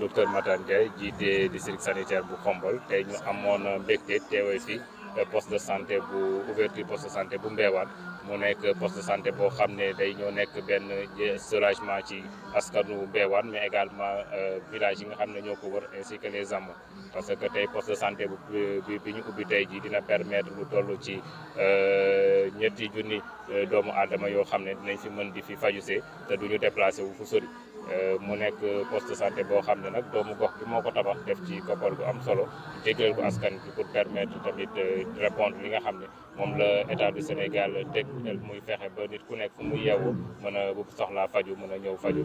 docteur Matane Ndiaye jiite district sanitaire bu Khombole tey ñu amoon mbégte teewee fi poste de santé bu ouverture poste de santé bu Mbéwane mu nekk poste de santé boo xam ne day ñoo nekk benn soulagement ci askanu Mbéwane mais également village yi nga xam ne ñoo ko wër ainsi que les amas parce que tey poste de santé bi ñu ubbi tey jii dina permettre lu toll ci ñetti junni doomu aadama yoo xam ne dinañ fi mën di fi fajusee te duñu déplacé wu fu sori. mu nekk poste de santé boo xam ne nag doomu gox bi moo ko tabax def ci koppar gu am solo jégleel ko askan bi pour permettre tamit répondre li nga xam ne moom la état du Sénégal teg muy fexe ba nit ku nekk fu muy yeewoo mën a bu soxlaa faju mën a ñëw faju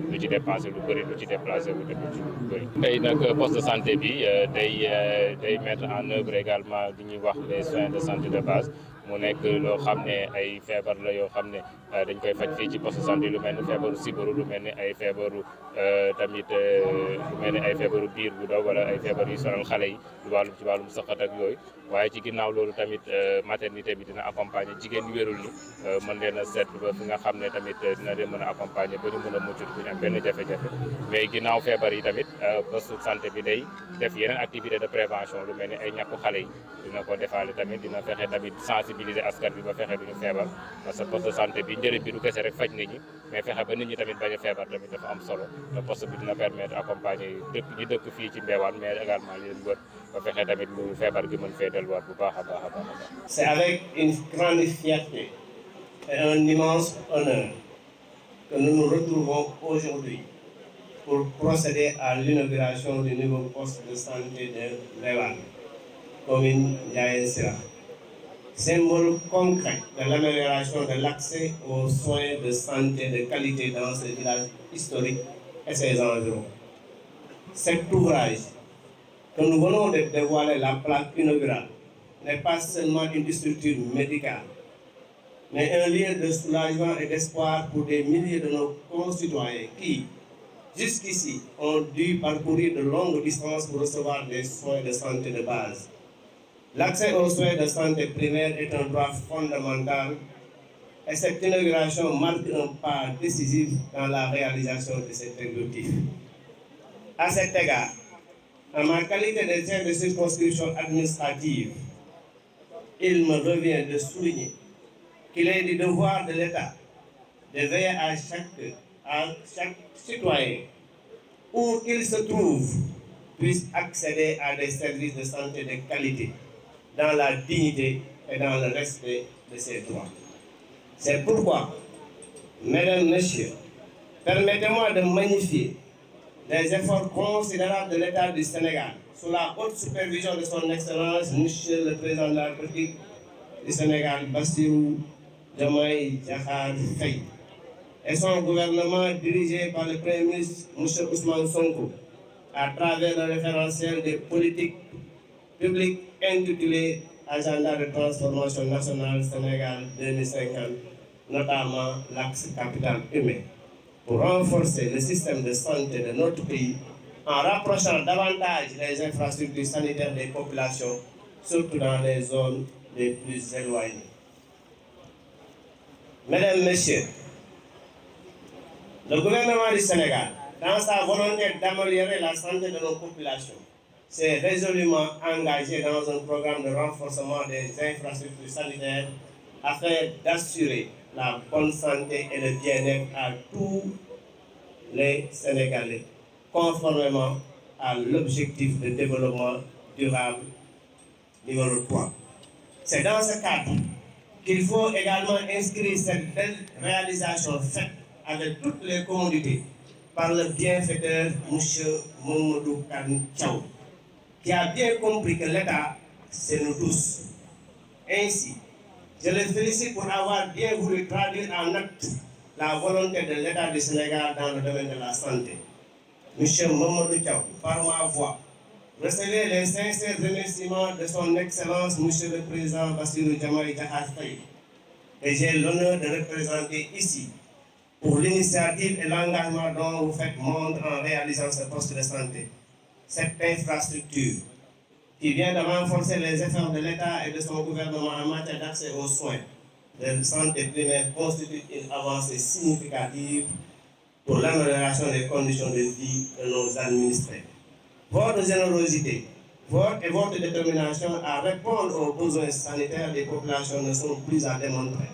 lu ci dépensé lu bëri lu ci déplacé wu tamit lu bëri. tey nag poste de santé bi day mettre en œuvre également li ñuy wax les soins de santé de base. mu nekk loo xam ne ay feebar la yoo xam ne dañ koy faj fii ci poste de santé lu mel ni feebaru sibaru lu mel ni ay feebaru tamit lu mel ni ay feebaru biir bu daw wala ay feebar yu sonal xale yi ci wàllum sëqat ak yooyu waaye ci ginnaaw loolu tamit maternité bi dina accompagner jigéen ñi wérul ni mën leen a seet ba fi nga xam ne tamit dina leen mën a accompagner ba ñu mën a mucc duñu am benn jafe-jafe mais ginnaaw feebar yi tamit poste de santé bi day def yeneen activité de prévention lu mel ni ay ñàkku xale yi dina ko defaale tamit dina fexe tamit sensibiliser askan bi ba fexe duñu feebar parce que poste de santé bi njëriñ bi du kese rek faj nit ñi mais fexe ba nit ñi tamit bañ a feebar tamit dafa am solo te poste bi dina permettre accompagner ñi dëkk fii ci Mbéwane mais également li leen wër ba fexe tamit lu feebar gi mën fee delluwaat bu baax a baax a baax. C'est avec une grande fierté et un immense honneur que nous nous retrouvons aujourd'hui pour procéder à l'inauguration du nouveau poste de santé de Mbéwane, commune Ndiayène Sirakh. Symbole concret de l'amélioration de l'accès aux soins de santé de qualité dans ce village historique et ses environs. Cet ouvrage que nous venons de dévoiler la plaque inaugurale n'est pas seulement une structure médicale, mais un lieu de soulagement et d'espoir pour des milliers de nos concitoyens qui, jusqu'ici, ont dû parcourir de longues distances pour recevoir des soins de santé de base. L'accès aux soins de santé primaire est un droit fondamental et cette inauguration marque un pas décisif dans la réalisation de cet objectif. À cet égard, en ma qualité de chef de circonscription administrative, il me revient de souligner qu'il est du devoir de l'État de veiller à chaque citoyen, où qu'il se trouve, puisse accéder à des services de santé de qualité, dans la dignité et dans le respect de ses droits. C'est pourquoi, mesdames, messieurs, permettez-moi de magnifier les efforts considérables de l'État du Sénégal, sous la haute supervision de son Excellence, Monsieur le Président de la République du Sénégal, Bassirou Diomaye Diakhar Faye, et son gouvernement dirigé par le Premier ministre Monsieur Ousmane Sonko, à travers le référentiel des politiques publiques intitulé Agenda de transformation nationale Sénégal 2050, notamment l'axe capital humain, pour renforcer le système de santé de notre pays en rapprochant davantage les infrastructures sanitaires des populations, surtout dans les zones les plus éloignées. Mesdames, Messieurs, le gouvernement du Sénégal, dans sa volonté d'améliorer la santé de nos populations, s'est résolument engagé dans un programme de renforcement des infrastructures sanitaires afin d'assurer la bonne santé et le bien-être à tous les Sénégalais, conformément à l'objectif de développement durable numéro 3. C'est dans ce cadre qu'il faut également inscrire cette belle réalisation faite avec toutes les commodités par le bienfaiteur M. Mamadou Kane Thiaw, qui a bien compris que l'État, c'est nous tous. Ainsi, je les félicite pour avoir bien voulu traduire en acte la volonté de l'État du Sénégal dans le domaine de la santé. Monsieur Mamadou Thiaw, par ma voix, recevez les sincères remerciements de son Excellence, Monsieur le Président Bassirou Diomaye Diakhar Faye, que j'ai l'honneur de représenter ici, pour l'initiative et l'engagement dont vous faites montre en réalisant ce poste de santé. Cette infrastructure qui vient de renforcer les efforts de l'État et de son gouvernement en matière d'accès aux soins de santé primaire constitue une avancée significative pour l'amélioration des conditions de vie de nos administrés. Votre générosité, votre détermination à répondre aux besoins sanitaires des populations ne sont plus à démontrer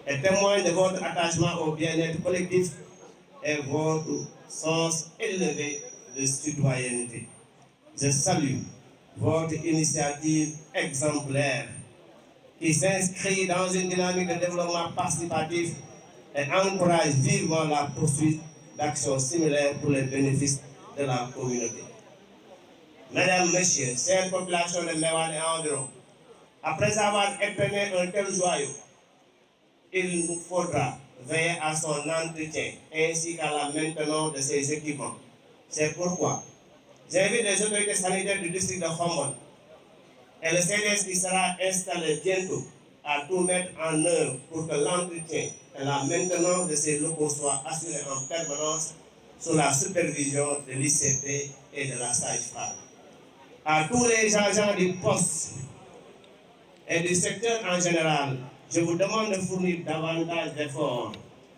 et témoignent de votre attachement au bien-être collectif et votre sens élevé de citoyenneté. Je salue votre initiative exemplaire qui s'inscrit dans une dynamique de développement participatif et encourage vivement la poursuite d'actions similaires pour les bénéfices de la communauté. Mesdames, Messieurs, chères populations de Mbéwane et environ, après avoir éprouvé un tel joyau, il nous faudra veiller à son entretien ainsi qu'à la maintenance de ses équipements. C'est pourquoi j'invite les autorités sanitaires du district de Khombole et le CDS qui sera installé bientôt à tout mettre en œuvre pour que l'entretien et la maintenance de ces locaux soient assurés en permanence sous la supervision de l'ICP et de la sage-femme. À tous les agents du poste et du secteur en général, je vous demande de fournir davantage d'efforts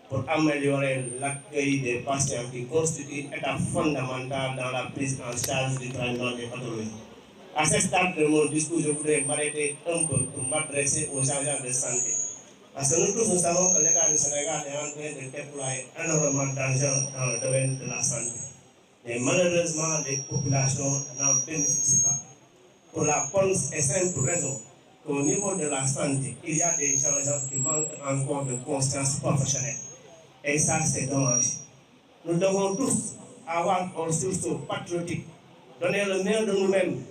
pour améliorer l'accueil des patients qui constituent une étape fondamentale dans la prise en charge du traitement des pathologies. À ce stade de mon discours, je voudrais m'arrêter un peu pour m'adresser aux agents de santé. Parce que nous tous, nous savons que l'État du Sénégal est en train de déployer énormément d'argent dans le domaine de la santé. Mais malheureusement, les populations n'en bénéficient pas. Pour la bonne et simple raison qu'au niveau de la santé, il y a des gens qui manquent encore de conscience professionnelle. Et ça, c'est dommage. Nous devons tous avoir un sursaut patriotique, donner le meilleur de nous-mêmes,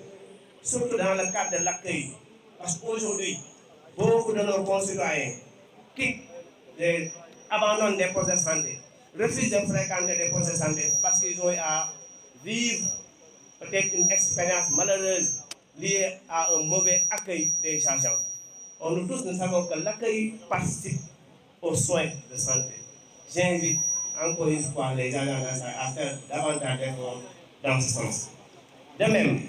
surtout dans le cadre de l'accueil. Parce qu'aujourd'hui, beaucoup de nos concitoyens abandonnent des postes de santé, refusent de fréquenter des postes de santé parce qu'ils ont à vivre peut-être une expérience malheureuse liée à un mauvais accueil des agents. Nous tous, nous savons que l'accueil participe aux soins de santé. J'invite encore une fois les agents à faire davantage d'efforts dans ce sens. De même,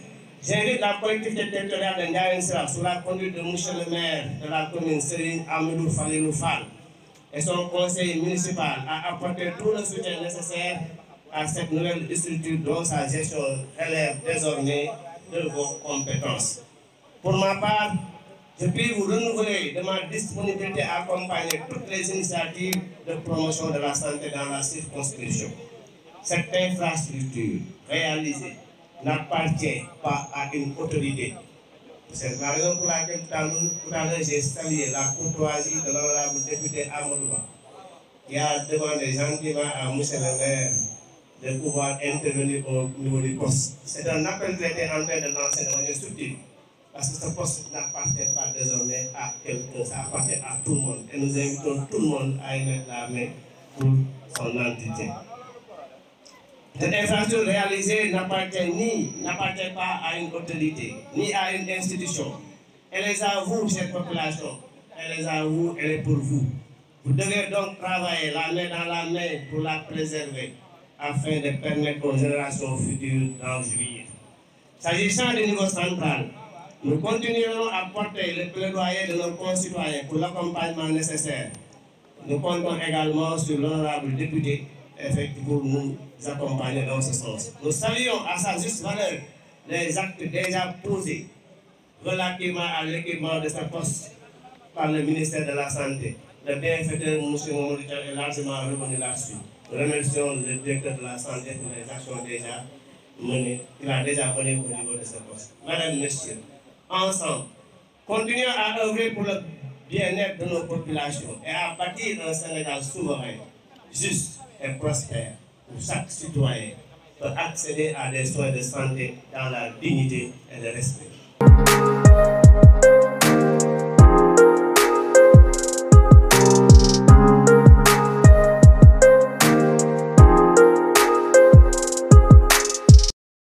j'invite la collectivité territoriale de Ndiayène Sirakh sous la conduite de M. le maire de la commune Serigne Amadou Falilou Fall et son conseil municipal à apporter tout le soutien nécessaire à cette nouvelle structure dont sa gestion relève désormais de vos compétences. Pour ma part, je puis vous renouveler de ma disponibilité à accompagner toutes les initiatives de promotion de la santé dans la circonscription. Cette infrastructure réalisée n'appartient pas à une autorité. C'est la raison pour laquelle tout à l'heure j'ai salué la courtoisie de l'honorable député Amadouba, qui a demandé gentiment à M. le maire de pouvoir intervenir au niveau du poste. C'est un appel qui a été en train de lancer de manière subtile, parce que ce poste n'appartient pas désormais à quelqu'un, ça appartient à tout le monde. Et nous invitons tout le monde à y mettre la main pour son entretien. Cette infrastructure réalisée n'appartient pas à une autorité, ni à une institution. Elle est à vous, cette population. Elle est à vous, elle est pour vous. Vous devez donc travailler la main dans la main pour la préserver, afin de permettre aux générations futures d'en jouir. S'agissant du niveau central, nous continuerons à porter le plaidoyer de nos concitoyens pour l'accompagnement nécessaire. Nous comptons également sur l'honorable député pour nous accompagner dans ce sens. Nous saluons à sa juste valeur les actes déjà posés relativement à l'équipement de ce poste par le ministère de la Santé. Le bienfaiteur, M. Mamadou est largement revenu là-dessus. Nous remercions le directeur de la Santé pour les actions déjà menées, qu'il a déjà menées au niveau de ce poste. Madame, Messieurs, ensemble, continuons à œuvrer pour le bien-être de nos populations et à bâtir un Sénégal souverain, juste et prospère, où chaque citoyen peut accéder à des soins de santé dans la dignité et le respect.